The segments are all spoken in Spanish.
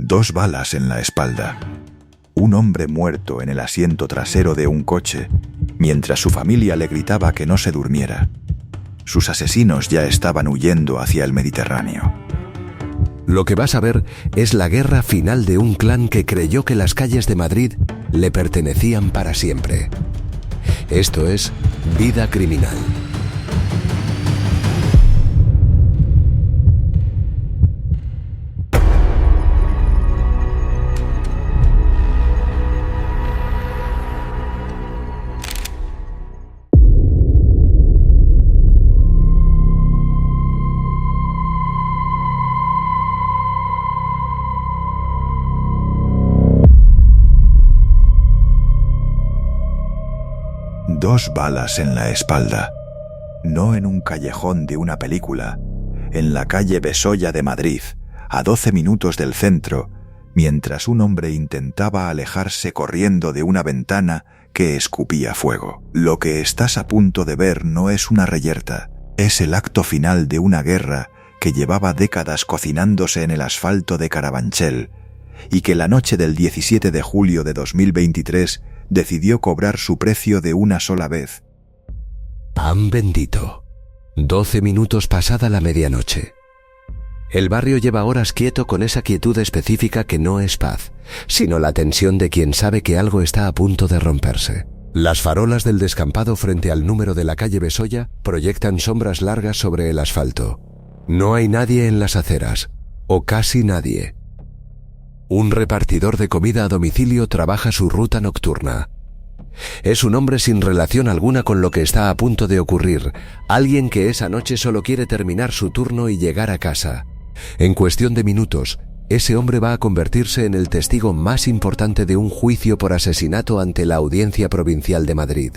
2 balas en la espalda. Un hombre muerto en el asiento trasero de un coche, mientras su familia le gritaba que no se durmiera. Sus asesinos ya estaban huyendo hacia el Mediterráneo. Lo que vas a ver es la guerra final de un clan que creyó que las calles de Madrid le pertenecían para siempre. Esto es Vida Criminal. Dos balas en la espalda. No en un callejón de una película, en la calle Besolla de Madrid, a 12 minutos del centro, mientras un hombre intentaba alejarse corriendo de una ventana que escupía fuego. Lo que estás a punto de ver no es una reyerta, es el acto final de una guerra que llevaba décadas cocinándose en el asfalto de Carabanchel y que la noche del 17 de julio de 2023 decidió cobrar su precio de una sola vez. Pan bendito. 12 minutos pasada la medianoche. El barrio lleva horas quieto con esa quietud específica que no es paz, sino la tensión de quien sabe que algo está a punto de romperse. Las farolas del descampado frente al número de la calle Besolla proyectan sombras largas sobre el asfalto. No hay nadie en las aceras, o casi nadie. Un repartidor de comida a domicilio trabaja su ruta nocturna. Es un hombre sin relación alguna con lo que está a punto de ocurrir, alguien que esa noche solo quiere terminar su turno y llegar a casa. En cuestión de minutos, ese hombre va a convertirse en el testigo más importante de un juicio por asesinato ante la Audiencia Provincial de Madrid.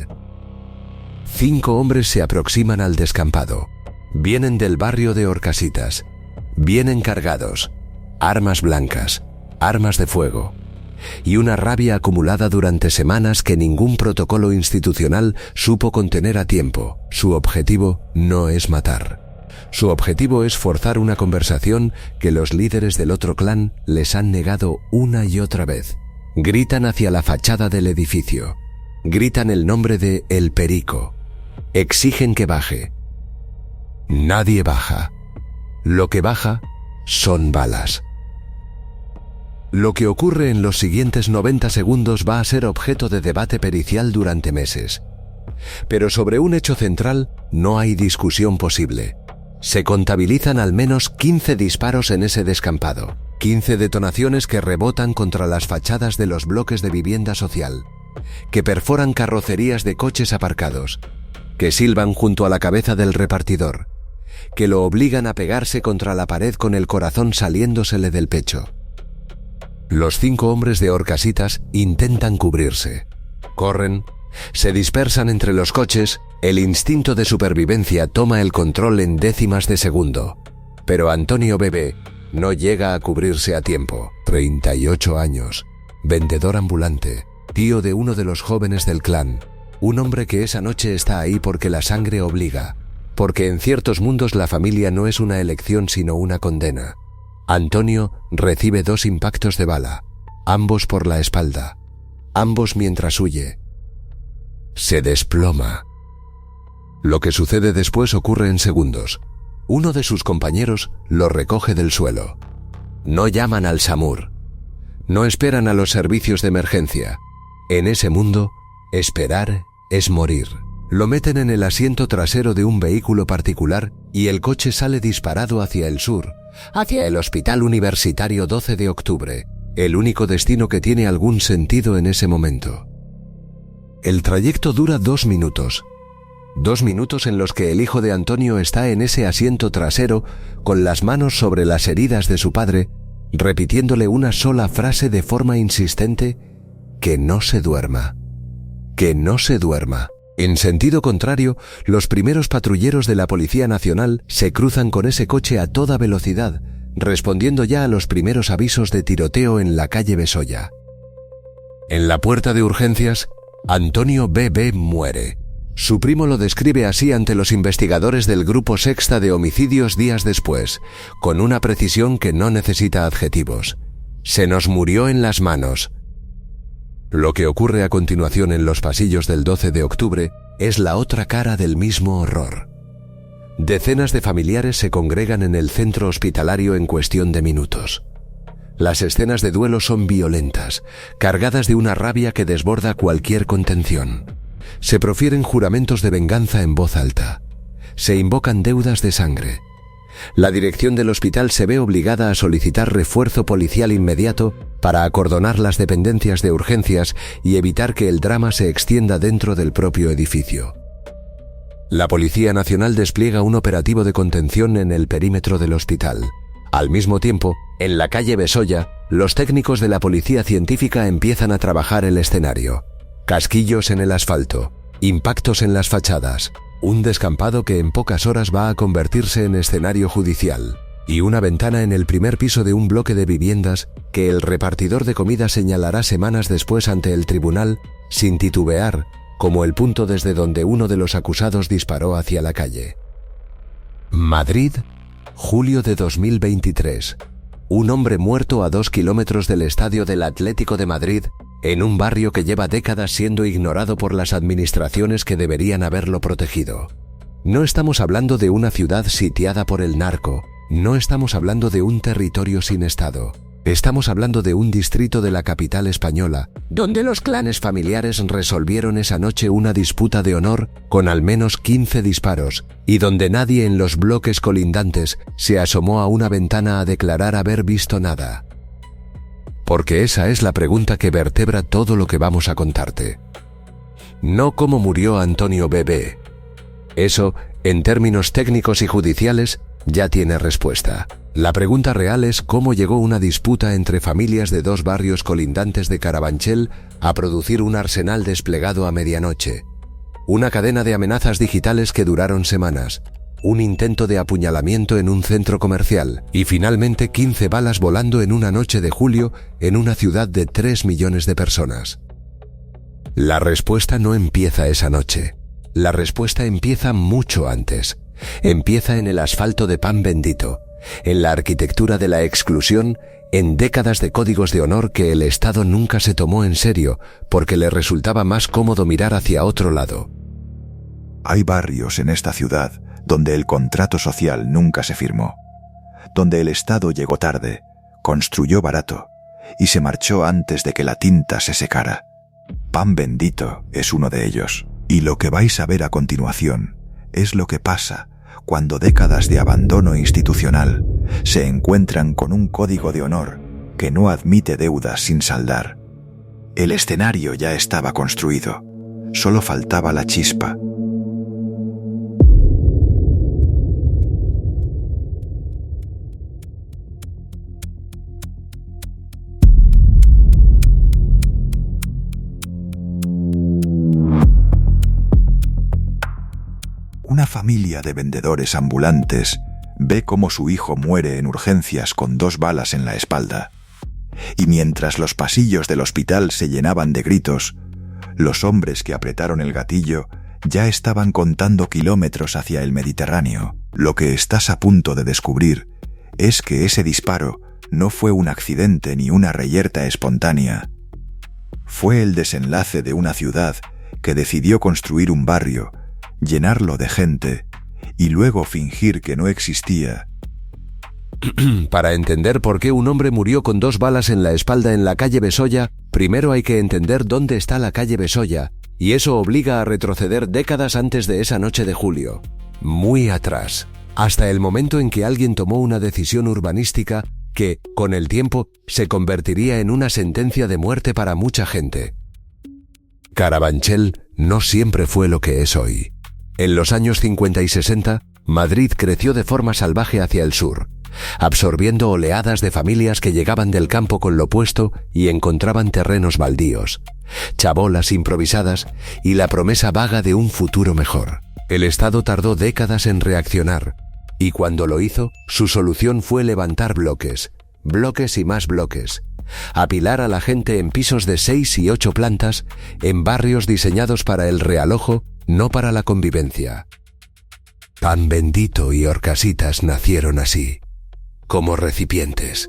5 hombres se aproximan al descampado. Vienen del barrio de Orcasitas. Vienen cargados, armas blancas, armas de fuego y una rabia acumulada durante semanas que ningún protocolo institucional supo contener a tiempo. Su objetivo no es matar. Su objetivo es forzar una conversación que los líderes del otro clan les han negado una y otra vez. Gritan hacia la fachada del edificio. Gritan el nombre de El Perico. Exigen que baje. Nadie baja. Lo que baja son balas. Lo que ocurre en los siguientes 90 segundos va a ser objeto de debate pericial durante meses. Pero sobre un hecho central no hay discusión posible. Se contabilizan al menos 15 disparos en ese descampado. 15 detonaciones que rebotan contra las fachadas de los bloques de vivienda social, que perforan carrocerías de coches aparcados, que silban junto a la cabeza del repartidor, que lo obligan a pegarse contra la pared con el corazón saliéndosele del pecho. Los 5 hombres de Orcasitas intentan cubrirse. Corren, se dispersan entre los coches, el instinto de supervivencia toma el control en décimas de segundo. Pero Antonio Bebé no llega a cubrirse a tiempo. 38 años, vendedor ambulante, tío de uno de los jóvenes del clan. Un hombre que esa noche está ahí porque la sangre obliga, porque en ciertos mundos la familia no es una elección sino una condena. Antonio recibe 2 impactos de bala, ambos por la espalda, ambos mientras huye. Se desploma. Lo que sucede después ocurre en segundos. Uno de sus compañeros lo recoge del suelo. No llaman al SAMUR. No esperan a los servicios de emergencia. En ese mundo, esperar es morir. Lo meten en el asiento trasero de un vehículo particular y el coche sale disparado hacia el sur, hacia el Hospital Universitario 12 de Octubre, el único destino que tiene algún sentido en ese momento. El trayecto dura 2 minutos. 2 minutos en los que el hijo de Antonio está en ese asiento trasero con las manos sobre las heridas de su padre, repitiéndole una sola frase de forma insistente: que no se duerma. Que no se duerma. En sentido contrario, los primeros patrulleros de la Policía Nacional se cruzan con ese coche a toda velocidad, respondiendo ya a los primeros avisos de tiroteo en la calle Besolla. En la puerta de urgencias, Antonio B.B. muere. Su primo lo describe así ante los investigadores del Grupo Sexta de Homicidios días después, con una precisión que no necesita adjetivos. Se nos murió en las manos. Lo que ocurre a continuación en los pasillos del 12 de octubre es la otra cara del mismo horror. Decenas de familiares se congregan en el centro hospitalario en cuestión de minutos. Las escenas de duelo son violentas, cargadas de una rabia que desborda cualquier contención. Se profieren juramentos de venganza en voz alta. Se invocan deudas de sangre. La dirección del hospital se ve obligada a solicitar refuerzo policial inmediato para acordonar las dependencias de urgencias y evitar que el drama se extienda dentro del propio edificio. La Policía Nacional despliega un operativo de contención en el perímetro del hospital. Al mismo tiempo, en la calle Besolla, los técnicos de la Policía Científica empiezan a trabajar el escenario. Casquillos en el asfalto, impactos en las fachadas, un descampado que en pocas horas va a convertirse en escenario judicial, y una ventana en el primer piso de un bloque de viviendas que el repartidor de comida señalará semanas después ante el tribunal, sin titubear, como el punto desde donde uno de los acusados disparó hacia la calle. Madrid, julio de 2023. Un hombre muerto a 2 kilómetros del estadio del Atlético de Madrid, en un barrio que lleva décadas siendo ignorado por las administraciones que deberían haberlo protegido. No estamos hablando de una ciudad sitiada por el narco, no estamos hablando de un territorio sin Estado. Estamos hablando de un distrito de la capital española, donde los clanes familiares resolvieron esa noche una disputa de honor con al menos 15 disparos, y donde nadie en los bloques colindantes se asomó a una ventana a declarar haber visto nada. Porque esa es la pregunta que vertebra todo lo que vamos a contarte. No cómo murió Antonio B.B. Eso, en términos técnicos y judiciales, ya tiene respuesta. La pregunta real es cómo llegó una disputa entre familias de 2 barrios colindantes de Carabanchel a producir un arsenal desplegado a medianoche. Una cadena de amenazas digitales que duraron semanas, un intento de apuñalamiento en un centro comercial y finalmente 15 balas volando en una noche de julio en una ciudad de 3 millones de personas. La respuesta no empieza esa noche. La respuesta empieza mucho antes. Empieza en el asfalto de Pan Bendito, en la arquitectura de la exclusión, en décadas de códigos de honor que el Estado nunca se tomó en serio porque le resultaba más cómodo mirar hacia otro lado. Hay barrios en esta ciudad donde el contrato social nunca se firmó, donde el Estado llegó tarde, construyó barato y se marchó antes de que la tinta se secara. Pan Bendito es uno de ellos, y lo que vais a ver a continuación es lo que pasa cuando décadas de abandono institucional se encuentran con un código de honor que no admite deudas sin saldar. El escenario ya estaba construido, solo faltaba la chispa. Una familia de vendedores ambulantes ve cómo su hijo muere en urgencias con 2 balas en la espalda. Y mientras los pasillos del hospital se llenaban de gritos, los hombres que apretaron el gatillo ya estaban contando kilómetros hacia el Mediterráneo. Lo que estás a punto de descubrir es que ese disparo no fue un accidente ni una reyerta espontánea. Fue el desenlace de una ciudad que decidió construir un barrio, llenarlo de gente y luego fingir que no existía. Para entender por qué un hombre murió con 2 balas en la espalda en la calle Besolla, primero hay que entender dónde está la calle Besolla, y eso obliga a retroceder décadas antes de esa noche de julio, muy atrás, hasta el momento en que alguien tomó una decisión urbanística que, con el tiempo, se convertiría en una sentencia de muerte para mucha gente. Carabanchel no siempre fue lo que es hoy. En los años 50 y 60, Madrid creció de forma salvaje hacia el sur, absorbiendo oleadas de familias que llegaban del campo con lo puesto y encontraban terrenos baldíos, chabolas improvisadas y la promesa vaga de un futuro mejor. El Estado tardó décadas en reaccionar, y cuando lo hizo, su solución fue levantar bloques, bloques y más bloques, apilar a la gente en pisos de 6 y 8 plantas, en barrios diseñados para el realojo, no para la convivencia. Pan Bendito y Horcasitas nacieron así, como recipientes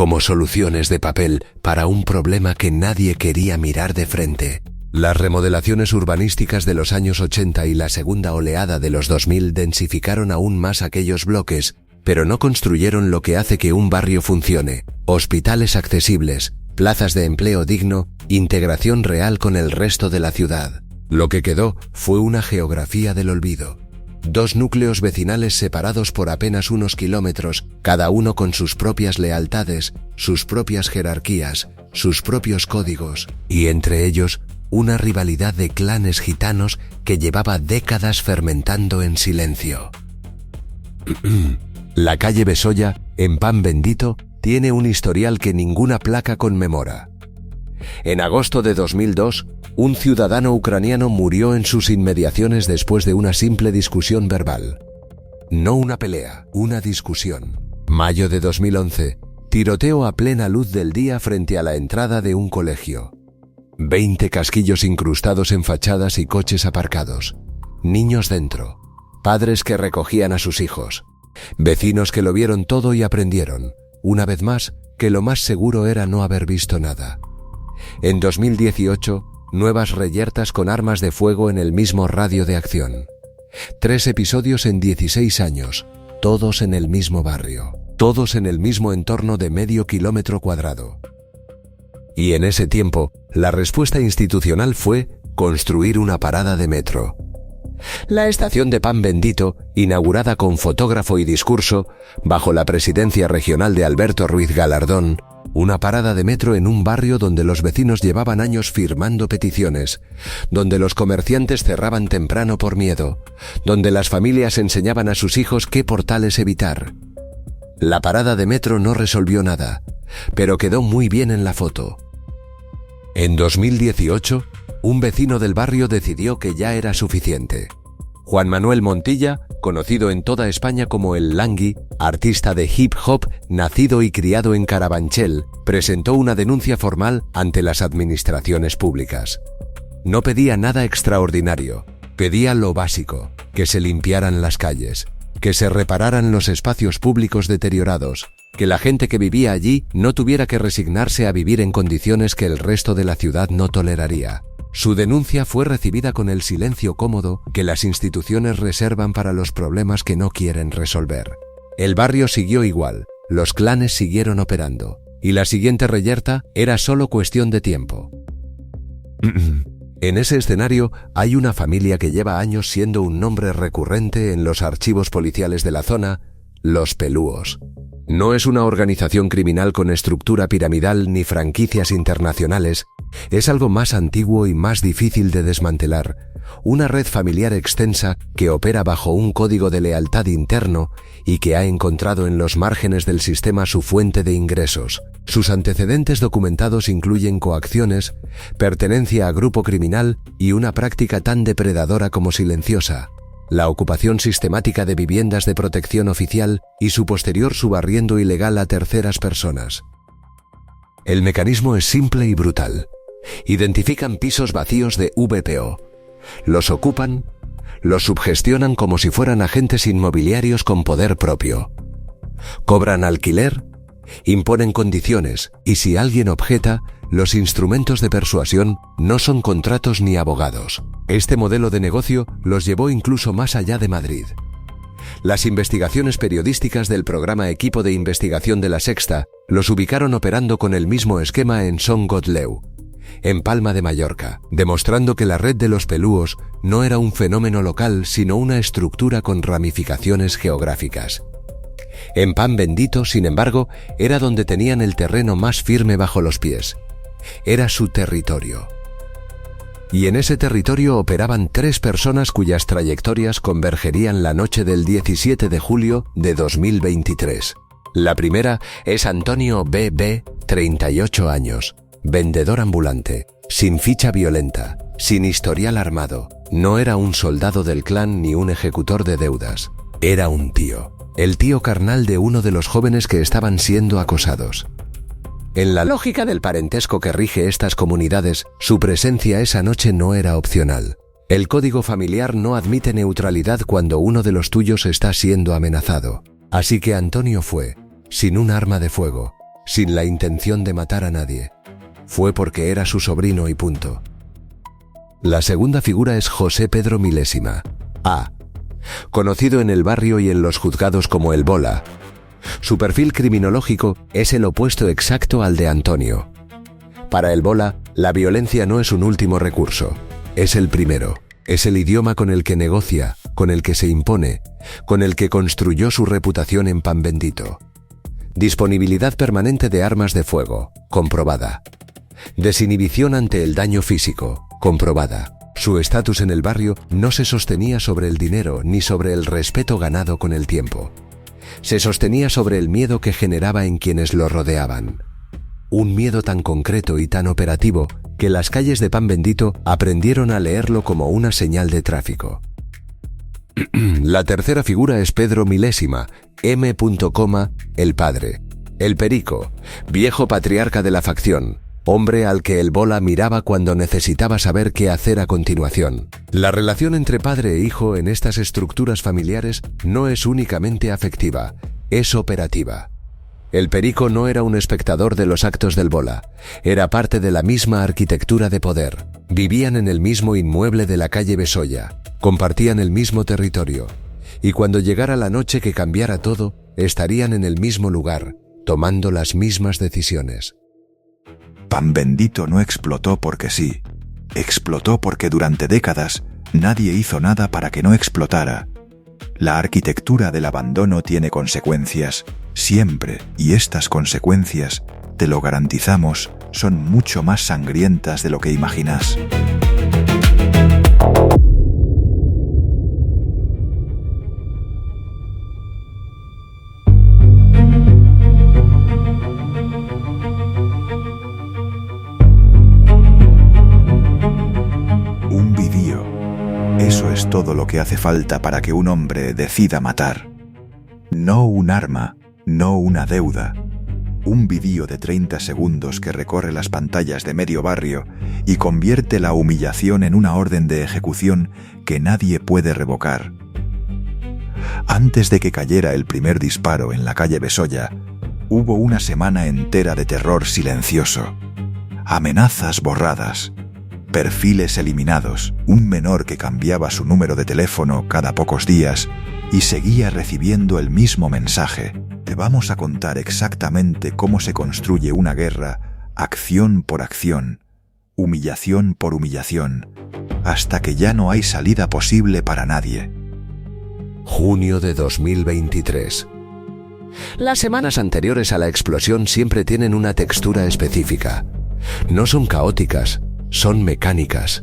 como soluciones de papel para un problema que nadie quería mirar de frente. Las remodelaciones urbanísticas de los años 80 y la segunda oleada de los 2000 densificaron aún más aquellos bloques, pero no construyeron lo que hace que un barrio funcione: hospitales accesibles, plazas de empleo digno, integración real con el resto de la ciudad. Lo que quedó fue una geografía del olvido. 2 núcleos vecinales separados por apenas unos kilómetros, cada uno con sus propias lealtades, sus propias jerarquías, sus propios códigos, y entre ellos una rivalidad de clanes gitanos que llevaba décadas fermentando en silencio. La calle Besoya, en Pan Bendito, tiene un historial que ninguna placa conmemora. En agosto de 2002, un ciudadano ucraniano murió en sus inmediaciones después de una simple discusión verbal. No una pelea, una discusión. Mayo de 2011, tiroteo a plena luz del día frente a la entrada de un colegio. 20 casquillos incrustados en fachadas y coches aparcados. Niños dentro. Padres que recogían a sus hijos. Vecinos que lo vieron todo y aprendieron, una vez más, que lo más seguro era no haber visto nada. En 2018, nuevas reyertas con armas de fuego en el mismo radio de acción. 3 episodios en 16 años, todos en el mismo barrio, todos en el mismo entorno de medio kilómetro cuadrado. Y en ese tiempo, la respuesta institucional fue construir una parada de metro. La estación de Pan Bendito, inaugurada con fotógrafo y discurso, bajo la presidencia regional de Alberto Ruiz Galardón, una parada de metro en un barrio donde los vecinos llevaban años firmando peticiones, donde los comerciantes cerraban temprano por miedo, donde las familias enseñaban a sus hijos qué portales evitar. La parada de metro no resolvió nada, pero quedó muy bien en la foto. En 2018, un vecino del barrio decidió que ya era suficiente. Juan Manuel Montilla, conocido en toda España como el Langui, artista de hip hop nacido y criado en Carabanchel, presentó una denuncia formal ante las administraciones públicas. No pedía nada extraordinario, pedía lo básico: que se limpiaran las calles, que se repararan los espacios públicos deteriorados, que la gente que vivía allí no tuviera que resignarse a vivir en condiciones que el resto de la ciudad no toleraría. Su denuncia fue recibida con el silencio cómodo que las instituciones reservan para los problemas que no quieren resolver. El barrio siguió igual, los clanes siguieron operando, y la siguiente reyerta era solo cuestión de tiempo. En ese escenario hay una familia que lleva años siendo un nombre recurrente en los archivos policiales de la zona: Los Pelúos. No es una organización criminal con estructura piramidal ni franquicias internacionales, es algo más antiguo y más difícil de desmantelar, una red familiar extensa que opera bajo un código de lealtad interno y que ha encontrado en los márgenes del sistema su fuente de ingresos. Sus antecedentes documentados incluyen coacciones, pertenencia a grupo criminal y una práctica tan depredadora como silenciosa: la ocupación sistemática de viviendas de protección oficial y su posterior subarriendo ilegal a terceras personas. El mecanismo es simple y brutal. Identifican pisos vacíos de VPO, los ocupan, los subgestionan como si fueran agentes inmobiliarios con poder propio. Cobran alquiler, imponen condiciones y si alguien objeta, los instrumentos de persuasión no son contratos ni abogados. Este modelo de negocio los llevó incluso más allá de Madrid. Las investigaciones periodísticas del programa Equipo de Investigación de La Sexta los ubicaron operando con el mismo esquema en Son Gotleu, en Palma de Mallorca, demostrando que la red de los Pelúos no era un fenómeno local, sino una estructura con ramificaciones geográficas. En Pan Bendito, sin embargo, era donde tenían el terreno más firme bajo los pies. Era su territorio. Y en ese territorio operaban 3 personas cuyas trayectorias convergerían la noche del 17 de julio de 2023. La primera es Antonio B.B., 38 años, vendedor ambulante, sin ficha violenta, sin historial armado. No era un soldado del clan ni un ejecutor de deudas. Era un tío, el tío carnal de uno de los jóvenes que estaban siendo acosados. En la lógica del parentesco que rige estas comunidades, su presencia esa noche no era opcional. El código familiar no admite neutralidad cuando uno de los tuyos está siendo amenazado. Así que Antonio fue, sin un arma de fuego, sin la intención de matar a nadie. Fue porque era su sobrino y punto. La segunda figura es José Pedro Milésima, A., conocido en el barrio y en los juzgados como el Bola. Su perfil criminológico es el opuesto exacto al de Antonio. Para el Bola, la violencia no es un último recurso, es el primero. Es el idioma con el que negocia, con el que se impone, con el que construyó su reputación en Pan Bendito. Disponibilidad permanente de armas de fuego, comprobada. Desinhibición ante el daño físico, comprobada. Su estatus en el barrio no se sostenía sobre el dinero ni sobre el respeto ganado con el tiempo. Se sostenía sobre el miedo que generaba en quienes lo rodeaban. Un miedo tan concreto y tan operativo que las calles de Pan Bendito aprendieron a leerlo como una señal de tráfico. La tercera figura es Pedro Milésima, M. el padre. El Perico, viejo patriarca de la facción, hombre al que el Bola miraba cuando necesitaba saber qué hacer a continuación. La relación entre padre e hijo en estas estructuras familiares no es únicamente afectiva, es operativa. El Perico no era un espectador de los actos del Bola, era parte de la misma arquitectura de poder. Vivían en el mismo inmueble de la calle Besoya, compartían el mismo territorio, y cuando llegara la noche que cambiara todo, estarían en el mismo lugar, tomando las mismas decisiones. Pan Bendito no explotó porque sí, explotó porque durante décadas nadie hizo nada para que no explotara. La arquitectura del abandono tiene consecuencias, siempre, y estas consecuencias, te lo garantizamos, son mucho más sangrientas de lo que imaginas. Un vidío. Eso es todo lo que hace falta para que un hombre decida matar. No un arma, no una deuda. Un vídeo de 30 segundos que recorre las pantallas de medio barrio y convierte la humillación en una orden de ejecución que nadie puede revocar. Antes de que cayera el primer disparo en la calle Besoya, hubo una semana entera de terror silencioso. Amenazas borradas, perfiles eliminados, un menor que cambiaba su número de teléfono cada pocos días y seguía recibiendo el mismo mensaje. Te vamos a contar exactamente cómo se construye una guerra, acción por acción, humillación por humillación, hasta que ya no hay salida posible para nadie. Junio de 2023. Las semanas anteriores a la explosión siempre tienen una textura específica. No son caóticas, son mecánicas.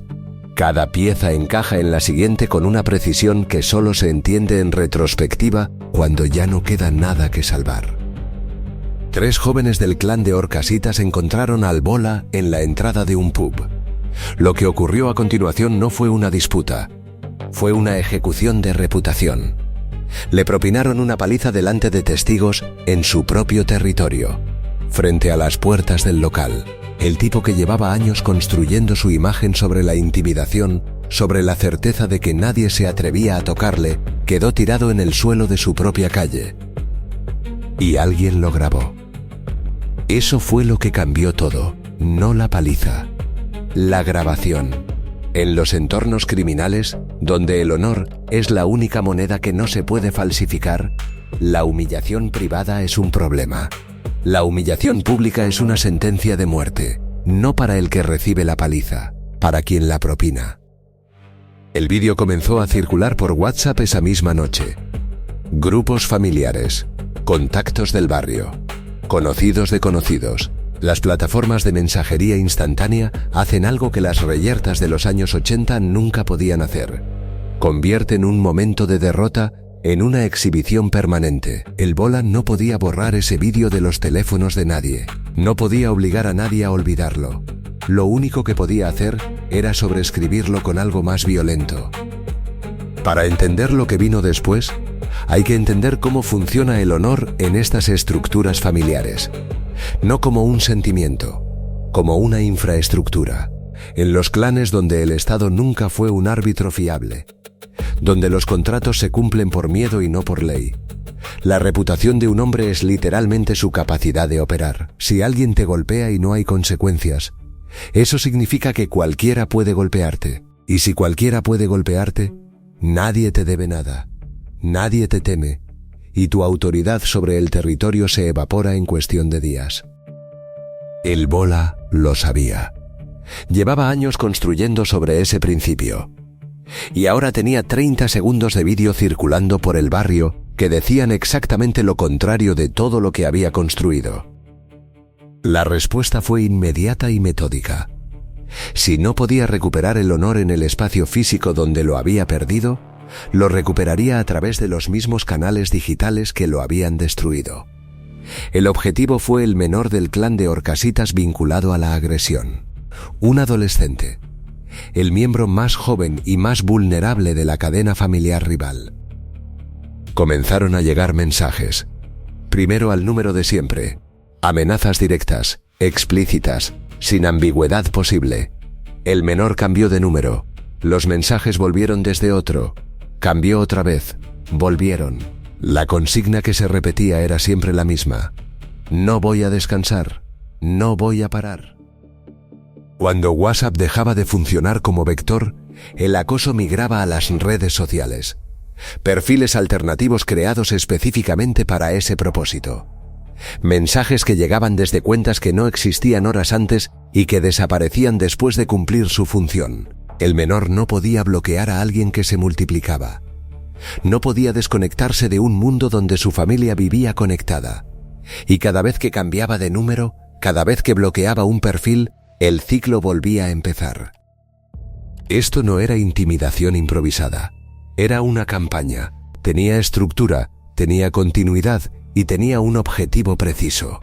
Cada pieza encaja en la siguiente con una precisión que solo se entiende en retrospectiva cuando ya no queda nada que salvar. 3 jóvenes del clan de Orcasitas encontraron al Bola en la entrada de un pub. Lo que ocurrió a continuación no fue una disputa, fue una ejecución de reputación. Le propinaron una paliza delante de testigos en su propio territorio, frente a las puertas del local. El tipo que llevaba años construyendo su imagen sobre la intimidación, sobre la certeza de que nadie se atrevía a tocarle, quedó tirado en el suelo de su propia calle. Y alguien lo grabó. Eso fue lo que cambió todo, no la paliza, la grabación. En los entornos criminales, donde el honor es la única moneda que no se puede falsificar, la humillación privada es un problema. La humillación pública es una sentencia de muerte, no para el que recibe la paliza, para quien la propina. El vídeo comenzó a circular por WhatsApp esa misma noche. Grupos familiares, contactos del barrio, conocidos de conocidos. Las plataformas de mensajería instantánea hacen algo que las reyertas de los años 80 nunca podían hacer. Convierten un momento de derrota en una exhibición permanente. El Bola no podía borrar ese vídeo de los teléfonos de nadie. No podía obligar a nadie a olvidarlo. Lo único que podía hacer era sobreescribirlo con algo más violento. Para entender lo que vino después, hay que entender cómo funciona el honor en estas estructuras familiares. No como un sentimiento, como una infraestructura. En los clanes donde el Estado nunca fue un árbitro fiable, donde los contratos se cumplen por miedo y no por ley, La reputación de un hombre es literalmente su capacidad de operar. Si alguien te golpea y no hay consecuencias, eso significa que cualquiera puede golpearte. Y si cualquiera puede golpearte, nadie te debe nada, nadie te teme, y tu autoridad sobre el territorio se evapora en cuestión de días. El Bola lo sabía. Llevaba años construyendo sobre ese principio. Y ahora tenía 30 segundos de vídeo circulando por el barrio que decían exactamente lo contrario de todo lo que había construido. La respuesta fue inmediata y metódica. Si no podía recuperar el honor en el espacio físico donde lo había perdido, lo recuperaría a través de los mismos canales digitales que lo habían destruido. El objetivo fue el menor del clan de Horcasitas vinculado a la agresión. Un adolescente. El miembro más joven y más vulnerable de la cadena familiar rival. Comenzaron a llegar mensajes. Primero al número de siempre. Amenazas directas, explícitas, sin ambigüedad posible. El menor cambió de número. Los mensajes volvieron desde otro. Cambió otra vez. Volvieron. La consigna que se repetía era siempre la misma. No voy a descansar. No voy a parar. Cuando WhatsApp dejaba de funcionar como vector, el acoso migraba a las redes sociales. Perfiles alternativos creados específicamente para ese propósito. Mensajes que llegaban desde cuentas que no existían horas antes y que desaparecían después de cumplir su función. El menor no podía bloquear a alguien que se multiplicaba. No podía desconectarse de un mundo donde su familia vivía conectada. Y cada vez que cambiaba de número, cada vez que bloqueaba un perfil, el ciclo volvía a empezar. Esto no era intimidación improvisada. Era una campaña. Tenía estructura, tenía continuidad y tenía un objetivo preciso.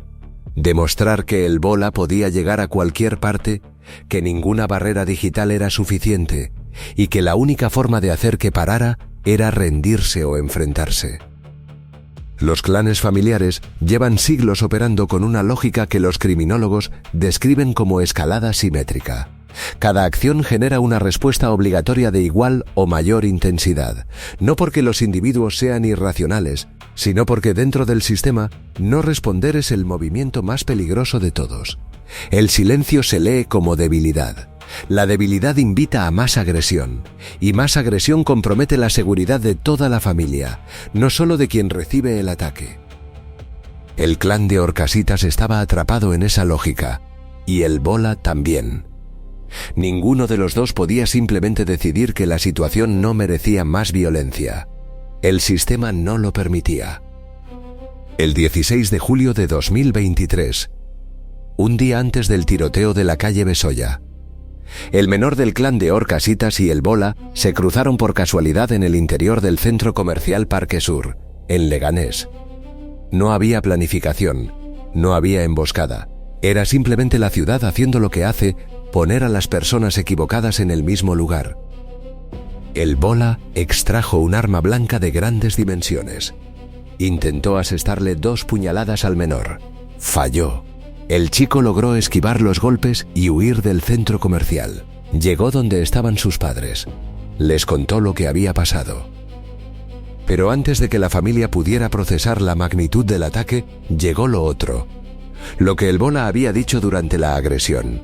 Demostrar que el Bola podía llegar a cualquier parte, que ninguna barrera digital era suficiente y que la única forma de hacer que parara era rendirse o enfrentarse. Los clanes familiares llevan siglos operando con una lógica que los criminólogos describen como escalada simétrica. Cada acción genera una respuesta obligatoria de igual o mayor intensidad, no porque los individuos sean irracionales, sino porque dentro del sistema no responder es el movimiento más peligroso de todos. El silencio se lee como debilidad. La debilidad invita a más agresión, y más agresión compromete la seguridad de toda la familia, no solo de quien recibe el ataque. El clan de Horcasitas estaba atrapado en esa lógica, y el Bola también. Ninguno de los dos podía simplemente decidir que la situación no merecía más violencia. El sistema no lo permitía. El 16 de julio de 2023, un día antes del tiroteo de la calle Besoya, el menor del clan de Horcasitas y el Bola se cruzaron por casualidad en el interior del centro comercial Parque Sur, en Leganés. No había planificación, no había emboscada. Era simplemente la ciudad haciendo lo que hace, poner a las personas equivocadas en el mismo lugar. El Bola extrajo un arma blanca de grandes dimensiones. Intentó asestarle 2 puñaladas al menor. Falló. El chico logró esquivar los golpes y huir del centro comercial. Llegó donde estaban sus padres. Les contó lo que había pasado. Pero antes de que la familia pudiera procesar la magnitud del ataque, llegó lo otro. Lo que el Bola había dicho durante la agresión.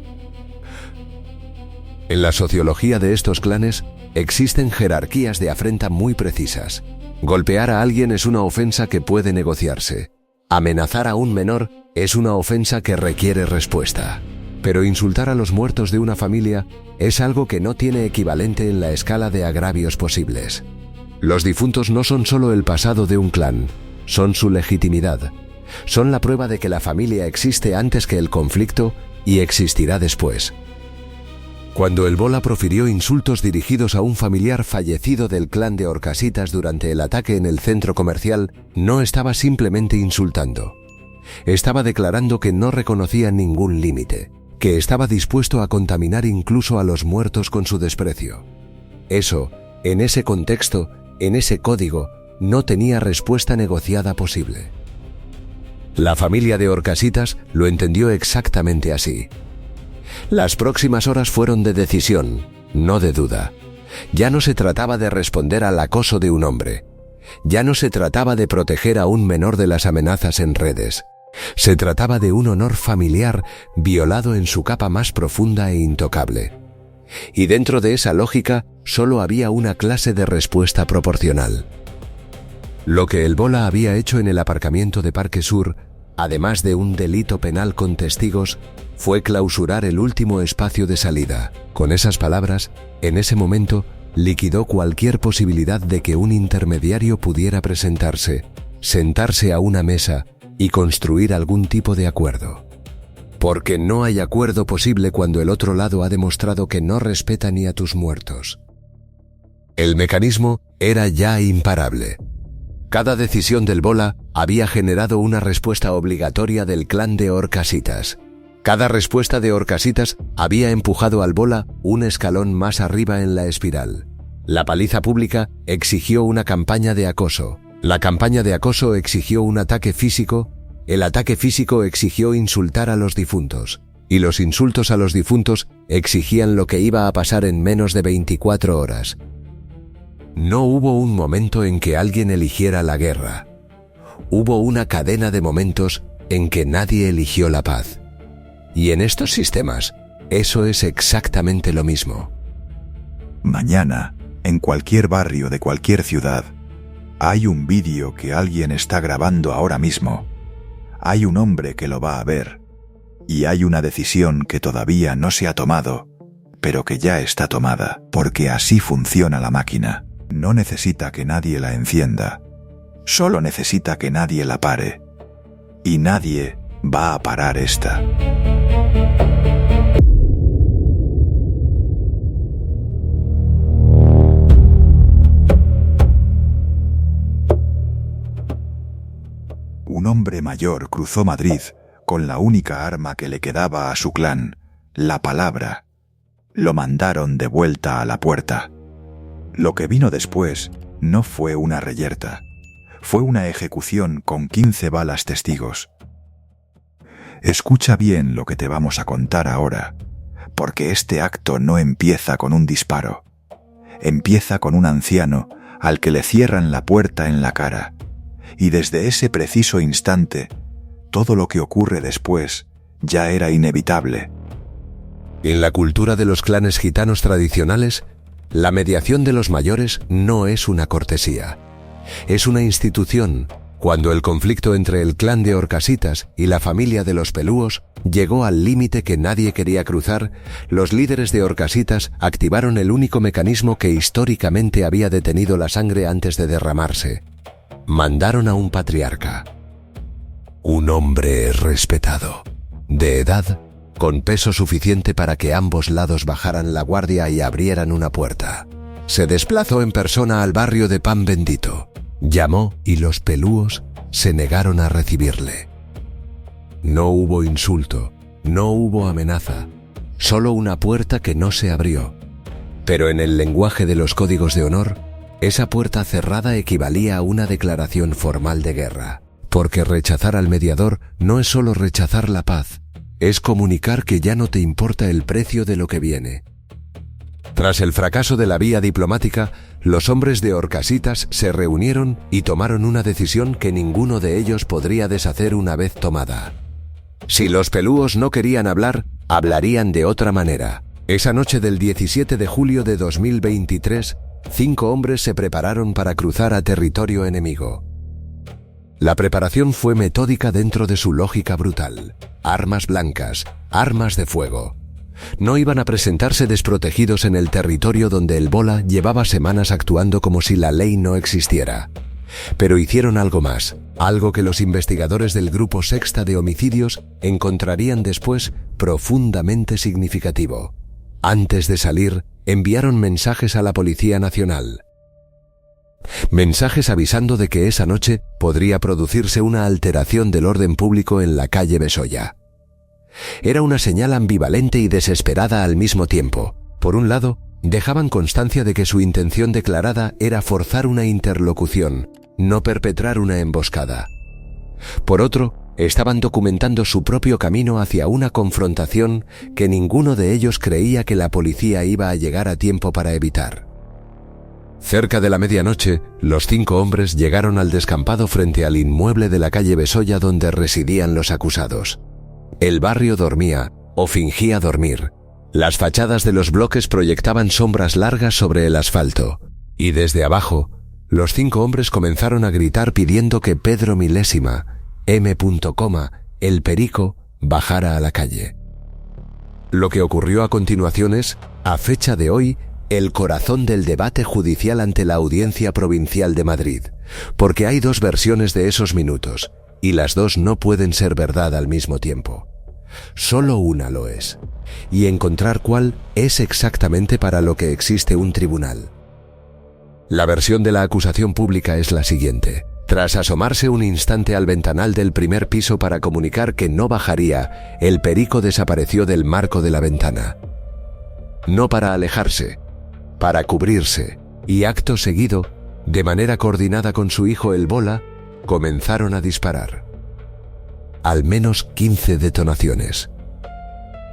En la sociología de estos clanes existen jerarquías de afrenta muy precisas. Golpear a alguien es una ofensa que puede negociarse. Amenazar a un menor es una ofensa que requiere respuesta. Pero insultar a los muertos de una familia es algo que no tiene equivalente en la escala de agravios posibles. Los difuntos no son solo el pasado de un clan, son su legitimidad. Son la prueba de que la familia existe antes que el conflicto y existirá después. Cuando el Bola profirió insultos dirigidos a un familiar fallecido del clan de Horcasitas durante el ataque en el centro comercial, no estaba simplemente insultando. Estaba declarando que no reconocía ningún límite, que estaba dispuesto a contaminar incluso a los muertos con su desprecio. Eso, en ese contexto, en ese código, no tenía respuesta negociada posible. La familia de Horcasitas lo entendió exactamente así. Las próximas horas fueron de decisión, no de duda. Ya no se trataba de responder al acoso de un hombre. Ya no se trataba de proteger a un menor de las amenazas en redes. Se trataba de un honor familiar violado en su capa más profunda e intocable. Y dentro de esa lógica solo había una clase de respuesta proporcional. Lo que el Bola había hecho en el aparcamiento de Parque Sur, además de un delito penal con testigos, fue clausurar el último espacio de salida. Con esas palabras, en ese momento, liquidó cualquier posibilidad de que un intermediario pudiera presentarse, sentarse a una mesa y construir algún tipo de acuerdo. Porque no hay acuerdo posible cuando el otro lado ha demostrado que no respeta ni a tus muertos. El mecanismo era ya imparable. Cada decisión del Bola había generado una respuesta obligatoria del clan de Horcasitas. Cada respuesta de Horcasitas había empujado al Bola un escalón más arriba en la espiral. La paliza pública exigió una campaña de acoso. La campaña de acoso exigió un ataque físico. El ataque físico exigió insultar a los difuntos. Y los insultos a los difuntos exigían lo que iba a pasar en menos de 24 horas. No hubo un momento en que alguien eligiera la guerra. Hubo una cadena de momentos en que nadie eligió la paz. Y en estos sistemas, eso es exactamente lo mismo. Mañana, en cualquier barrio de cualquier ciudad, hay un vídeo que alguien está grabando ahora mismo. Hay un hombre que lo va a ver. Y hay una decisión que todavía no se ha tomado, pero que ya está tomada, porque así funciona la máquina. No necesita que nadie la encienda. Solo necesita que nadie la pare. Y nadie va a parar esta. Un hombre mayor cruzó Madrid con la única arma que le quedaba a su clan, la palabra. Lo mandaron de vuelta a la puerta. Lo que vino después no fue una reyerta, fue una ejecución con 15 balas testigos. Escucha bien lo que te vamos a contar ahora, porque este acto no empieza con un disparo. Empieza con un anciano al que le cierran la puerta en la cara. Y desde ese preciso instante, todo lo que ocurre después ya era inevitable. En la cultura de los clanes gitanos tradicionales, la mediación de los mayores no es una cortesía. Es una institución. Cuando el conflicto entre el clan de Horcasitas y la familia de los Pelúos llegó al límite que nadie quería cruzar, los líderes de Horcasitas activaron el único mecanismo que históricamente había detenido la sangre antes de derramarse. Mandaron a un patriarca. Un hombre respetado, de edad, con peso suficiente para que ambos lados bajaran la guardia y abrieran una puerta. Se desplazó en persona al barrio de Pan Bendito. Llamó y los Pelúos se negaron a recibirle. No hubo insulto, no hubo amenaza, solo una puerta que no se abrió. Pero en el lenguaje de los códigos de honor, esa puerta cerrada equivalía a una declaración formal de guerra, porque rechazar al mediador no es solo rechazar la paz, es comunicar que ya no te importa el precio de lo que viene. Tras el fracaso de la vía diplomática, los hombres de Horcasitas se reunieron y tomaron una decisión que ninguno de ellos podría deshacer una vez tomada. Si los Pelúos no querían hablar, hablarían de otra manera. Esa noche del 17 de julio de 2023, 5 hombres se prepararon para cruzar a territorio enemigo. La preparación fue metódica dentro de su lógica brutal. Armas blancas, armas de fuego. No iban a presentarse desprotegidos en el territorio donde el Bola llevaba semanas actuando como si la ley no existiera. Pero hicieron algo más, algo que los investigadores del Grupo Sexta de Homicidios encontrarían después profundamente significativo. Antes de salir, enviaron mensajes a la Policía Nacional. Mensajes avisando de que esa noche podría producirse una alteración del orden público en la calle Besoya. Era una señal ambivalente y desesperada al mismo tiempo. Por un lado, dejaban constancia de que su intención declarada era forzar una interlocución, no perpetrar una emboscada. Por otro, estaban documentando su propio camino hacia una confrontación que ninguno de ellos creía que la policía iba a llegar a tiempo para evitar. Cerca de la medianoche, los 5 hombres llegaron al descampado frente al inmueble de la calle Besolla donde residían los acusados. El barrio dormía, o fingía dormir. Las fachadas de los bloques proyectaban sombras largas sobre el asfalto, y desde abajo, los 5 hombres comenzaron a gritar pidiendo que Pedro Milésima, M. el Perico, bajara a la calle. Lo que ocurrió a continuación es, a fecha de hoy, el corazón del debate judicial ante la Audiencia Provincial de Madrid, porque hay 2 versiones de esos minutos, y las 2 no pueden ser verdad al mismo tiempo. Solo una lo es, y encontrar cuál es exactamente para lo que existe un tribunal. La versión de la acusación pública es la siguiente. Tras asomarse un instante al ventanal del primer piso para comunicar que no bajaría, el Perico desapareció del marco de la ventana. No para alejarse, para cubrirse, y acto seguido, de manera coordinada con su hijo el Bola, comenzaron a disparar. Al menos 15 detonaciones.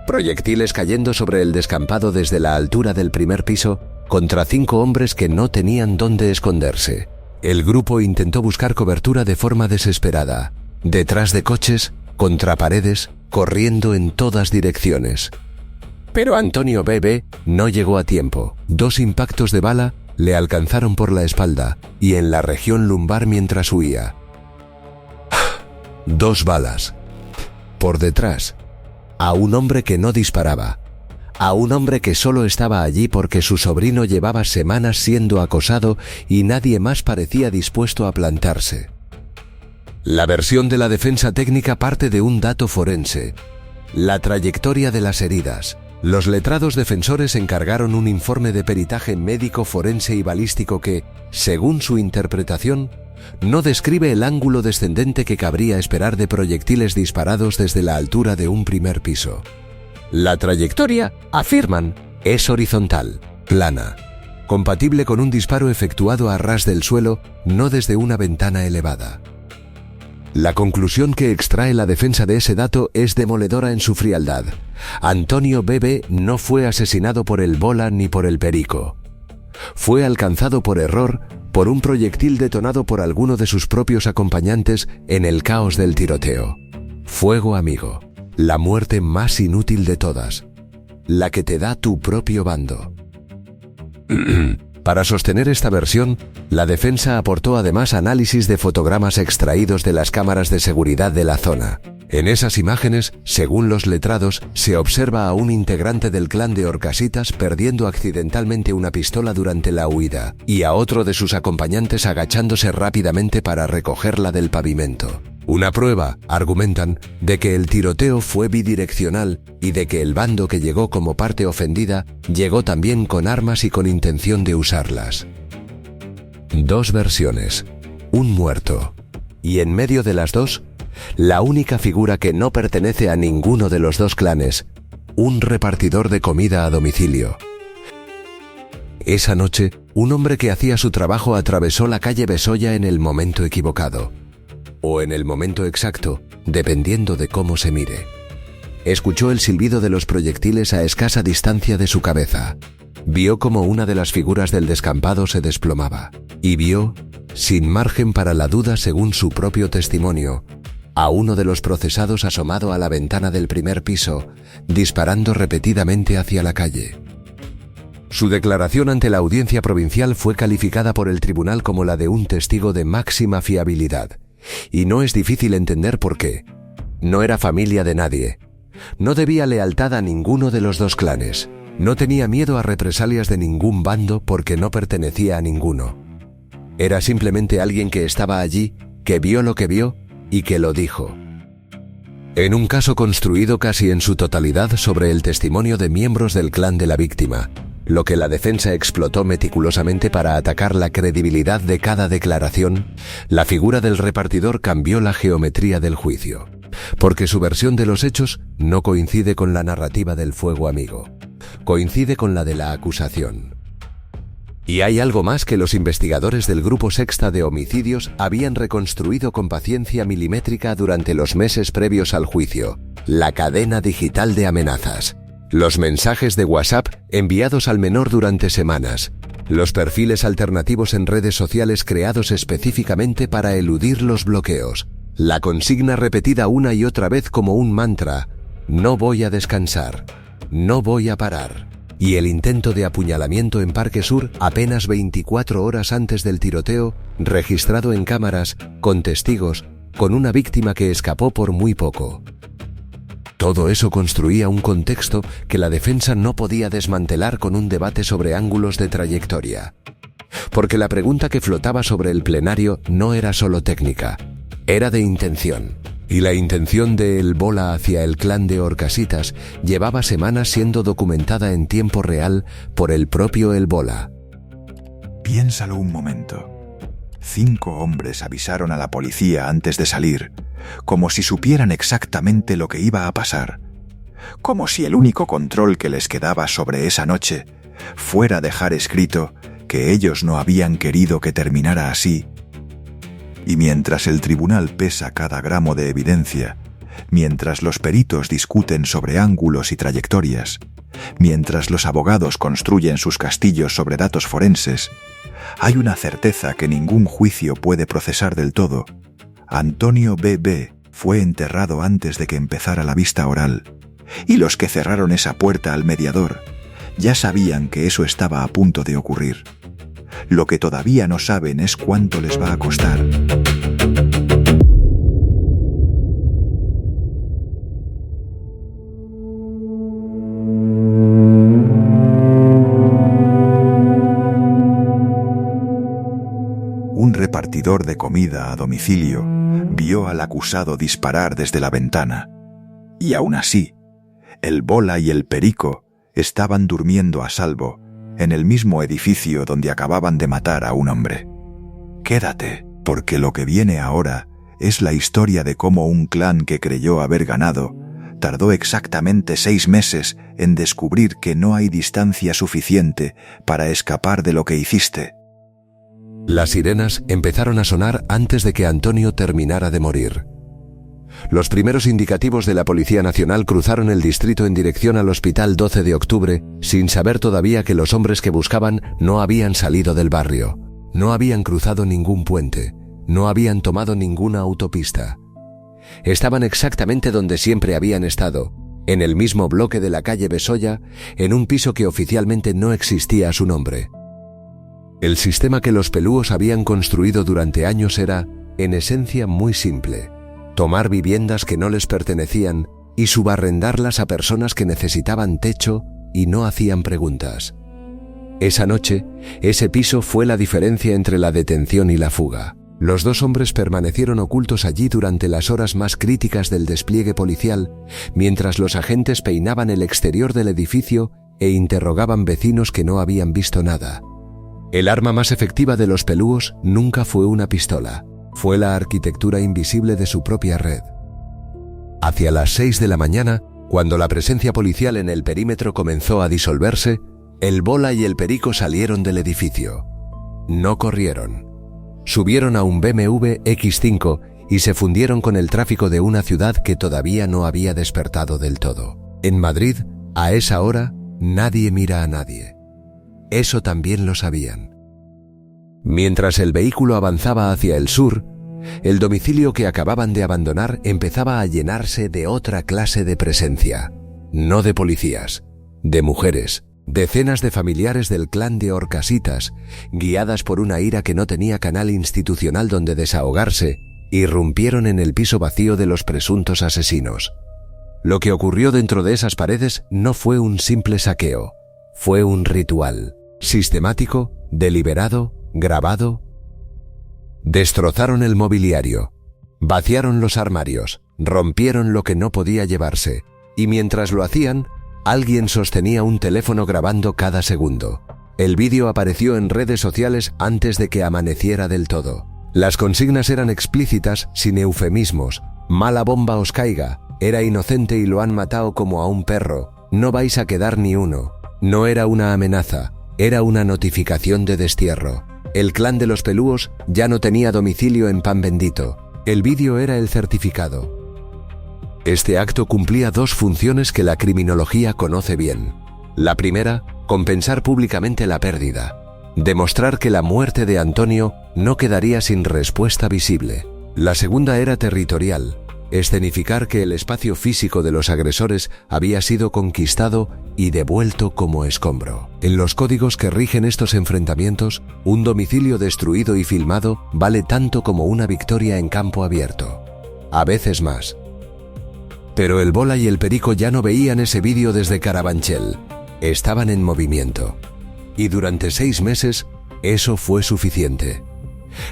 Proyectiles cayendo sobre el descampado desde la altura del primer piso contra 5 hombres que no tenían dónde esconderse. El grupo intentó buscar cobertura de forma desesperada, detrás de coches, contra paredes, corriendo en todas direcciones. Pero Antonio B.B. no llegó a tiempo. 2 impactos de bala le alcanzaron por la espalda y en la región lumbar mientras huía. 2 balas. Por detrás, a un hombre que no disparaba, a un hombre que solo estaba allí porque su sobrino llevaba semanas siendo acosado y nadie más parecía dispuesto a plantarse. La versión de la defensa técnica parte de un dato forense: la trayectoria de las heridas. Los letrados defensores encargaron un informe de peritaje médico, forense y balístico que, según su interpretación, no describe el ángulo descendente que cabría esperar de proyectiles disparados desde la altura de un primer piso. La trayectoria, afirman, es horizontal, plana, compatible con un disparo efectuado a ras del suelo, no desde una ventana elevada. La conclusión que extrae la defensa de ese dato es demoledora en su frialdad. Antonio B.B. no fue asesinado por el Bola ni por el Perico. Fue alcanzado por error por un proyectil detonado por alguno de sus propios acompañantes en el caos del tiroteo. Fuego amigo, la muerte más inútil de todas, la que te da tu propio bando. Para sostener esta versión, la defensa aportó además análisis de fotogramas extraídos de las cámaras de seguridad de la zona. En esas imágenes, según los letrados, se observa a un integrante del clan de Horcasitas perdiendo accidentalmente una pistola durante la huida, y a otro de sus acompañantes agachándose rápidamente para recogerla del pavimento. Una prueba, argumentan, de que el tiroteo fue bidireccional y de que el bando que llegó como parte ofendida llegó también con armas y con intención de usarlas. 2 versiones, un muerto, y en medio de las 2, la única figura que no pertenece a ninguno de los 2 clanes, un repartidor de comida a domicilio. Esa noche, un hombre que hacía su trabajo atravesó la calle Besolla en el momento equivocado, o en el momento exacto, dependiendo de cómo se mire. Escuchó el silbido de los proyectiles a escasa distancia de su cabeza. Vio como una de las figuras del descampado se desplomaba, y vio, sin margen para la duda según su propio testimonio, a uno de los procesados asomado a la ventana del primer piso, disparando repetidamente hacia la calle. Su declaración ante la Audiencia Provincial fue calificada por el tribunal como la de un testigo de máxima fiabilidad, y no es difícil entender por qué. No era familia de nadie. No debía lealtad a ninguno de los 2 clanes. No tenía miedo a represalias de ningún bando porque no pertenecía a ninguno. Era simplemente alguien que estaba allí, que vio lo que vio y que lo dijo. En un caso construido casi en su totalidad sobre el testimonio de miembros del clan de la víctima, lo que la defensa explotó meticulosamente para atacar la credibilidad de cada declaración, la figura del repartidor cambió la geometría del juicio, porque su versión de los hechos no coincide con la narrativa del fuego amigo, coincide con la de la acusación. Y hay algo más que los investigadores del Grupo Sexta de Homicidios habían reconstruido con paciencia milimétrica durante los meses previos al juicio: la cadena digital de amenazas. Los mensajes de WhatsApp enviados al menor durante semanas, los perfiles alternativos en redes sociales creados específicamente para eludir los bloqueos, la consigna repetida una y otra vez como un mantra: no voy a descansar, no voy a parar, y el intento de apuñalamiento en Parque Sur apenas 24 horas antes del tiroteo, registrado en cámaras, con testigos, con una víctima que escapó por muy poco. Todo eso construía un contexto que la defensa no podía desmantelar con un debate sobre ángulos de trayectoria. Porque la pregunta que flotaba sobre el plenario no era solo técnica, era de intención. Y la intención de El Bola hacia el clan de Horcasitas llevaba semanas siendo documentada en tiempo real por el propio El Bola. Piénsalo un momento. 5 hombres avisaron a la policía antes de salir, como si supieran exactamente lo que iba a pasar, como si el único control que les quedaba sobre esa noche fuera dejar escrito que ellos no habían querido que terminara así. Y mientras el tribunal pesa cada gramo de evidencia, mientras los peritos discuten sobre ángulos y trayectorias, mientras los abogados construyen sus castillos sobre datos forenses, hay una certeza que ningún juicio puede procesar del todo. Antonio B.B. fue enterrado antes de que empezara la vista oral, y los que cerraron esa puerta al mediador ya sabían que eso estaba a punto de ocurrir. Lo que todavía no saben es cuánto les va a costar. Un repartidor de comida a domicilio vio al acusado disparar desde la ventana. Y aún así, el Bola y el Perico estaban durmiendo a salvo en el mismo edificio donde acababan de matar a un hombre. Quédate, porque lo que viene ahora es la historia de cómo un clan que creyó haber ganado tardó exactamente 6 meses en descubrir que no hay distancia suficiente para escapar de lo que hiciste. Las sirenas empezaron a sonar antes de que Antonio terminara de morir. Los primeros indicativos de la Policía Nacional cruzaron el distrito en dirección al Hospital 12 de Octubre, sin saber todavía que los hombres que buscaban no habían salido del barrio, no habían cruzado ningún puente, no habían tomado ninguna autopista. Estaban exactamente donde siempre habían estado, en el mismo bloque de la calle Besoya, en un piso que oficialmente no existía a su nombre. El sistema que los pelúos habían construido durante años era, en esencia, muy simple: tomar viviendas que no les pertenecían y subarrendarlas a personas que necesitaban techo y no hacían preguntas. Esa noche, ese piso fue la diferencia entre la detención y la fuga. Los 2 hombres permanecieron ocultos allí durante las horas más críticas del despliegue policial, mientras los agentes peinaban el exterior del edificio e interrogaban vecinos que no habían visto nada. El arma más efectiva de los pelúos nunca fue una pistola, fue la arquitectura invisible de su propia red. Hacia las 6 de la mañana, cuando la presencia policial en el perímetro comenzó a disolverse, el Bola y el Perico salieron del edificio. No corrieron. Subieron a un BMW X5 y se fundieron con el tráfico de una ciudad que todavía no había despertado del todo. En Madrid, a esa hora, nadie mira a nadie. Eso también lo sabían. Mientras el vehículo avanzaba hacia el sur, el domicilio que acababan de abandonar empezaba a llenarse de otra clase de presencia. No de policías, de mujeres. Decenas de familiares del clan de Horcasitas, guiadas por una ira que no tenía canal institucional donde desahogarse, irrumpieron en el piso vacío de los presuntos asesinos. Lo que ocurrió dentro de esas paredes no fue un simple saqueo, fue un ritual, sistemático, deliberado, grabado. Destrozaron el mobiliario, vaciaron los armarios, rompieron lo que no podía llevarse, y mientras lo hacían, alguien sostenía un teléfono grabando cada segundo. El vídeo apareció en redes sociales antes de que amaneciera del todo. Las consignas eran explícitas, sin eufemismos. Mala bomba os caiga, era inocente y lo han matado como a un perro, no vais a quedar ni uno. No era una amenaza, era una notificación de destierro. El clan de los pelúos ya no tenía domicilio en Pan Bendito. El vídeo era el certificado. Este acto cumplía 2 funciones que la criminología conoce bien. La primera, compensar públicamente la pérdida. demostrar que la muerte de Antonio no quedaría sin respuesta visible. La segunda era territorial, escenificar que el espacio físico de los agresores había sido conquistado y devuelto como escombro. En los códigos que rigen estos enfrentamientos, un domicilio destruido y filmado vale tanto como una victoria en campo abierto. A veces más. Pero el Bola y el Perico ya no veían ese vídeo desde Carabanchel. Estaban en movimiento. Y durante 6 meses, eso fue suficiente.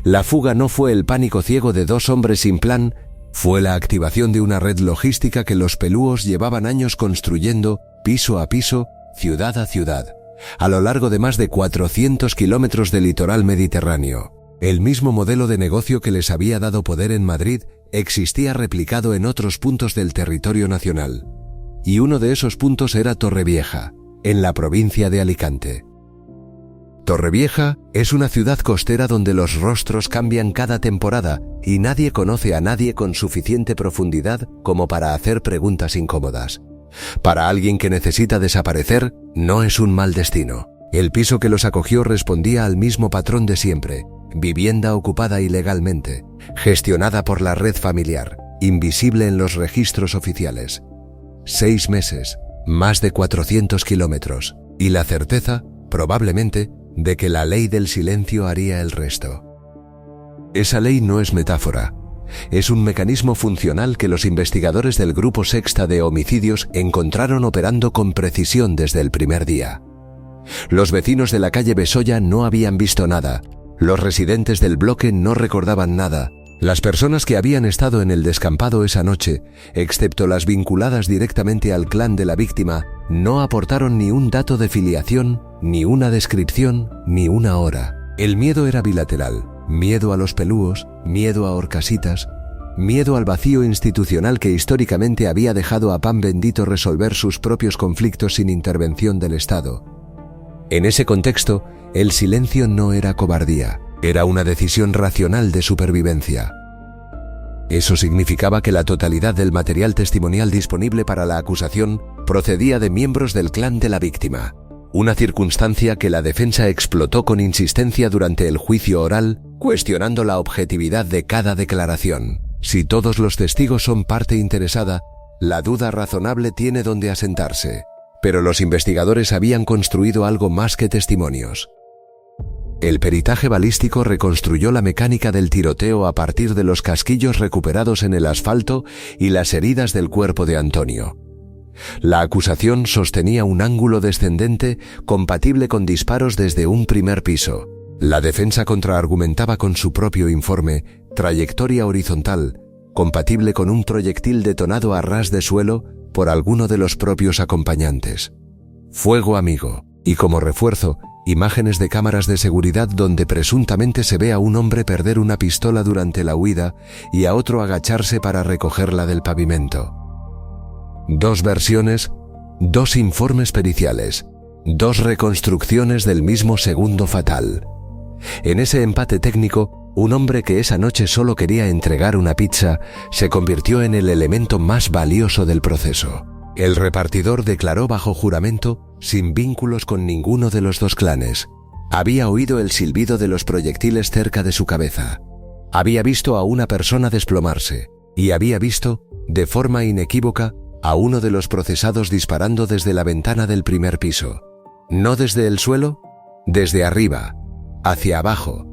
La fuga no fue el pánico ciego de 2 hombres sin plan, fue la activación de una red logística que los pelúos llevaban años construyendo, piso a piso, ciudad a ciudad, a lo largo de más de 400 kilómetros de litoral mediterráneo. El mismo modelo de negocio que les había dado poder en Madrid existía replicado en otros puntos del territorio nacional. Y uno de esos puntos era Torrevieja, en la provincia de Alicante. Torrevieja es una ciudad costera donde los rostros cambian cada temporada y nadie conoce a nadie con suficiente profundidad como para hacer preguntas incómodas. Para alguien que necesita desaparecer, no es un mal destino. El piso que los acogió respondía al mismo patrón de siempre: vivienda ocupada ilegalmente, gestionada por la red familiar, invisible en los registros oficiales. 6 meses, más de 400 kilómetros, y la certeza, probablemente, de que la ley del silencio haría el resto. Esa ley no es metáfora. Es un mecanismo funcional que los investigadores del Grupo Sexta de Homicidios encontraron operando con precisión desde el primer día. Los vecinos de la calle Besolla no habían visto nada. Los residentes del bloque no recordaban nada. Las personas que habían estado en el descampado esa noche, excepto las vinculadas directamente al clan de la víctima, no aportaron ni un dato de filiación, ni una descripción, ni una hora. El miedo era bilateral: miedo a los pelúos, miedo a Horcasitas, miedo al vacío institucional que históricamente había dejado a Pan Bendito resolver sus propios conflictos sin intervención del Estado. En ese contexto, el silencio no era cobardía, era una decisión racional de supervivencia. Eso significaba que la totalidad del material testimonial disponible para la acusación procedía de miembros del clan de la víctima, una circunstancia que la defensa explotó con insistencia durante el juicio oral, cuestionando la objetividad de cada declaración. Si todos los testigos son parte interesada, la duda razonable tiene donde asentarse, pero los investigadores habían construido algo más que testimonios. El peritaje balístico reconstruyó la mecánica del tiroteo a partir de los casquillos recuperados en el asfalto y las heridas del cuerpo de Antonio. La acusación sostenía un ángulo descendente compatible con disparos desde un primer piso. La defensa contraargumentaba con su propio informe trayectoria horizontal, compatible con un proyectil detonado a ras de suelo por alguno de los propios acompañantes. Fuego amigo, y como refuerzo, imágenes de cámaras de seguridad donde presuntamente se ve a un hombre perder una pistola durante la huida y a otro agacharse para recogerla del pavimento. 2 versiones, 2 informes periciales, 2 reconstrucciones del mismo segundo fatal. En ese empate técnico, un hombre que esa noche solo quería entregar una pizza se convirtió en el elemento más valioso del proceso. El repartidor declaró bajo juramento, sin vínculos con ninguno de los 2 clanes. Había oído el silbido de los proyectiles cerca de su cabeza. Había visto a una persona desplomarse y había visto, de forma inequívoca, a uno de los procesados disparando desde la ventana del primer piso. No desde el suelo, desde arriba, hacia abajo.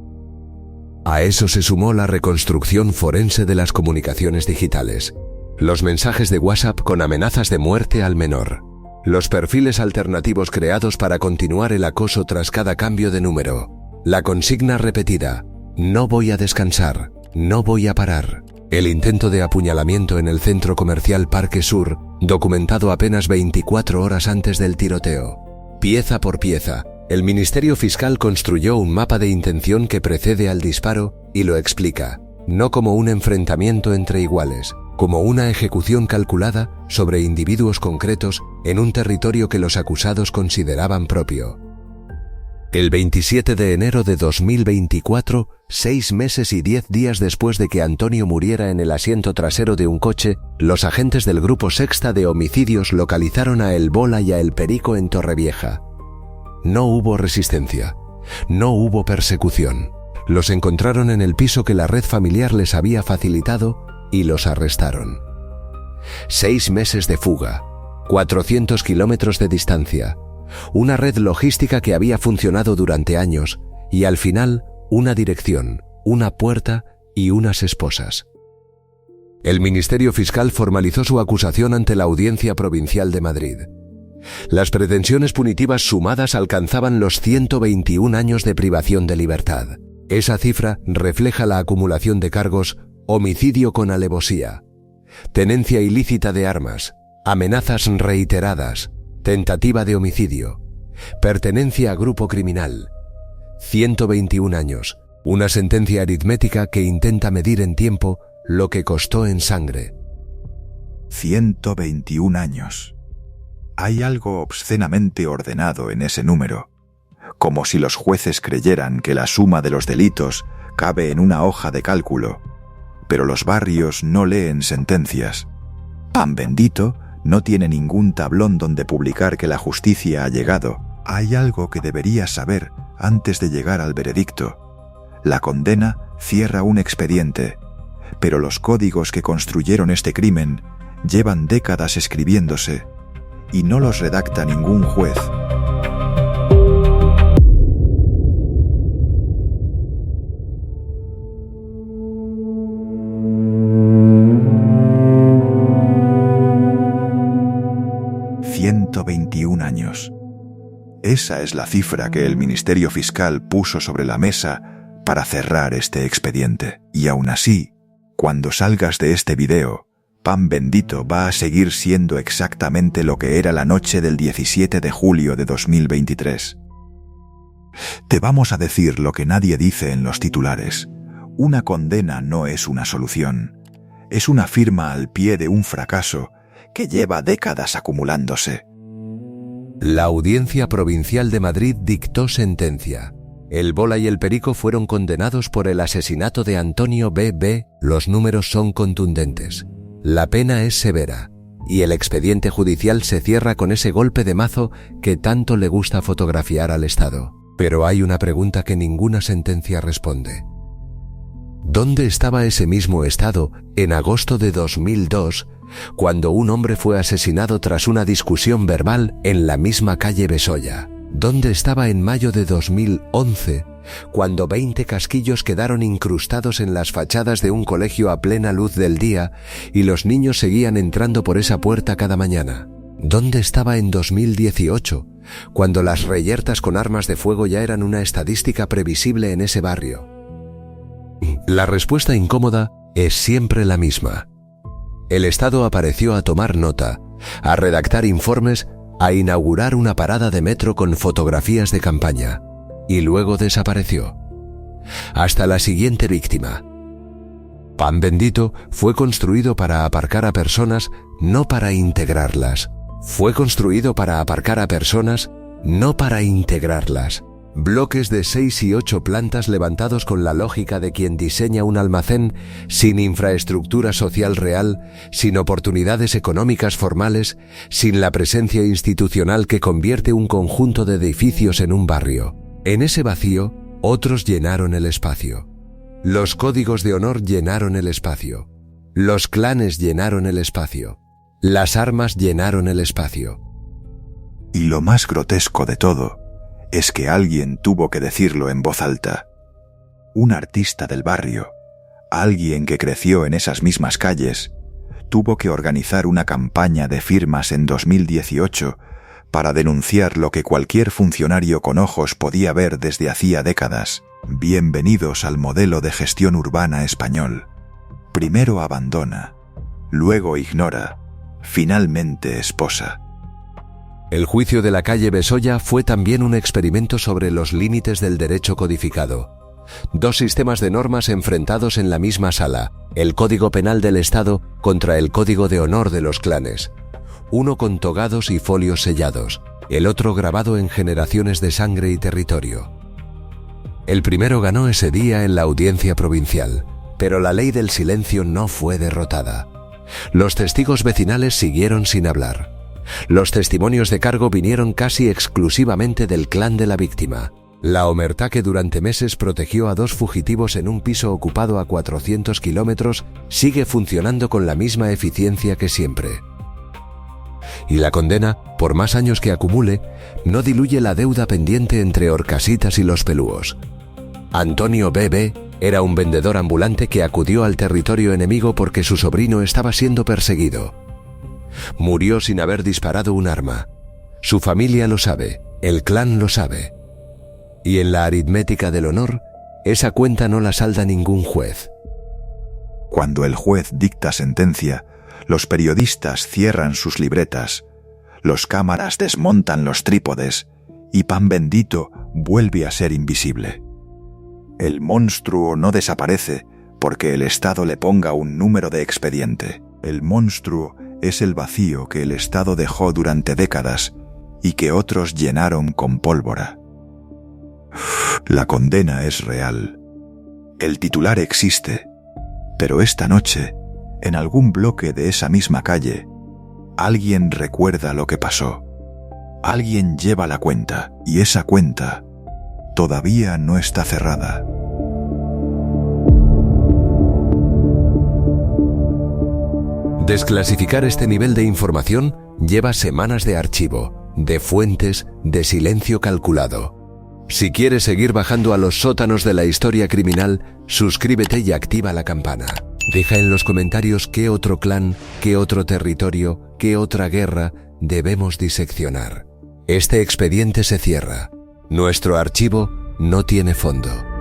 A eso se sumó la reconstrucción forense de las comunicaciones digitales. Los mensajes de WhatsApp con amenazas de muerte al menor. Los perfiles alternativos creados para continuar el acoso tras cada cambio de número. La consigna repetida: no voy a descansar, no voy a parar. El intento de apuñalamiento en el centro comercial Parque Sur, documentado apenas 24 horas antes del tiroteo. Pieza por pieza, el Ministerio Fiscal construyó un mapa de intención que precede al disparo y lo explica, no como un enfrentamiento entre iguales, como una ejecución calculada sobre individuos concretos en un territorio que los acusados consideraban propio. El 27 de enero de 2024, 6 meses y 10 días después de que Antonio muriera en el asiento trasero de un coche, los agentes del Grupo Sexta de Homicidios localizaron a El Bola y a El Perico en Torrevieja. No hubo resistencia. No hubo persecución. Los encontraron en el piso que la red familiar les había facilitado y los arrestaron. 6 meses de fuga, 400 kilómetros de distancia, una red logística que había funcionado durante años y al final una dirección, una puerta y unas esposas. El Ministerio Fiscal formalizó su acusación ante la Audiencia Provincial de Madrid. Las pretensiones punitivas sumadas alcanzaban los 121 años de privación de libertad. Esa cifra refleja la acumulación de cargos: homicidio con alevosía, tenencia ilícita de armas, amenazas reiteradas, tentativa de homicidio, pertenencia a grupo criminal. 121 años, una sentencia aritmética que intenta medir en tiempo lo que costó en sangre. 121 años. Hay algo obscenamente ordenado en ese número, como si los jueces creyeran que la suma de los delitos cabe en una hoja de cálculo, pero los barrios no leen sentencias. Pan Bendito no tiene ningún tablón donde publicar que la justicia ha llegado. Hay algo que deberías saber antes de llegar al veredicto. La condena cierra un expediente, pero los códigos que construyeron este crimen llevan décadas escribiéndose y no los redacta ningún juez. «121 años. Esa es la cifra que el Ministerio Fiscal puso sobre la mesa para cerrar este expediente. Y aún así, cuando salgas de este video, Pan Bendito va a seguir siendo exactamente lo que era la noche del 17 de julio de 2023. Te vamos a decir lo que nadie dice en los titulares. Una condena no es una solución. Es una firma al pie de un fracaso que lleva décadas acumulándose». La Audiencia Provincial de Madrid dictó sentencia. El Bola y el Perico fueron condenados por el asesinato de Antonio B.B. Los números son contundentes. La pena es severa y el expediente judicial se cierra con ese golpe de mazo que tanto le gusta fotografiar al Estado. Pero hay una pregunta que ninguna sentencia responde. ¿Dónde estaba ese mismo Estado en agosto de 2002 cuando un hombre fue asesinado tras una discusión verbal en la misma calle Besolla? ¿Dónde estaba en mayo de 2011 cuando 20 casquillos quedaron incrustados en las fachadas de un colegio a plena luz del día y los niños seguían entrando por esa puerta cada mañana? ¿Dónde estaba en 2018 cuando las reyertas con armas de fuego ya eran una estadística previsible en ese barrio? La respuesta incómoda es siempre la misma. El Estado apareció a tomar nota, a redactar informes, a inaugurar una parada de metro con fotografías de campaña, y luego desapareció. Hasta la siguiente víctima. Pan Bendito fue construido para aparcar a personas, no para integrarlas. Fue construido para aparcar a personas, no para integrarlas. Bloques de 6 y 8 plantas levantados con la lógica de quien diseña un almacén sin infraestructura social real, sin oportunidades económicas formales, sin la presencia institucional que convierte un conjunto de edificios en un barrio. En ese vacío, otros llenaron el espacio. Los códigos de honor llenaron el espacio. Los clanes llenaron el espacio. Las armas llenaron el espacio. Y lo más grotesco de todo es que alguien tuvo que decirlo en voz alta. Un artista del barrio, alguien que creció en esas mismas calles, tuvo que organizar una campaña de firmas en 2018 para denunciar lo que cualquier funcionario con ojos podía ver desde hacía décadas. Bienvenidos al modelo de gestión urbana español. Primero abandona, luego ignora, finalmente esposa. El juicio de la calle Besolla fue también un experimento sobre los límites del derecho codificado. 2 sistemas de normas enfrentados en la misma sala, el Código Penal del Estado contra el Código de Honor de los clanes. Uno con togados y folios sellados, el otro grabado en generaciones de sangre y territorio. El primero ganó ese día en la Audiencia Provincial, pero la ley del silencio no fue derrotada. Los testigos vecinales siguieron sin hablar. Los testimonios de cargo vinieron casi exclusivamente del clan de la víctima. La omertá que durante meses protegió a 2 fugitivos en un piso ocupado a 400 kilómetros sigue funcionando con la misma eficiencia que siempre. Y la condena, por más años que acumule, no diluye la deuda pendiente entre Horcasitas y Los Pelúos. Antonio B.B. era un vendedor ambulante que acudió al territorio enemigo porque su sobrino estaba siendo perseguido. Murió sin haber disparado un arma. Su familia lo sabe, el clan lo sabe. Y en la aritmética del honor, esa cuenta no la salda ningún juez. Cuando el juez dicta sentencia, los periodistas cierran sus libretas, los cámaras desmontan los trípodes y Pan Bendito vuelve a ser invisible. El monstruo no desaparece porque el Estado le ponga un número de expediente. El monstruo es el vacío que el Estado dejó durante décadas y que otros llenaron con pólvora. La condena es real. El titular existe, pero esta noche, en algún bloque de esa misma calle, alguien recuerda lo que pasó. Alguien lleva la cuenta, y esa cuenta todavía no está cerrada. Desclasificar este nivel de información lleva semanas de archivo, de fuentes, de silencio calculado. Si quieres seguir bajando a los sótanos de la historia criminal, suscríbete y activa la campana. Deja en los comentarios qué otro clan, qué otro territorio, qué otra guerra debemos diseccionar. Este expediente se cierra. Nuestro archivo no tiene fondo.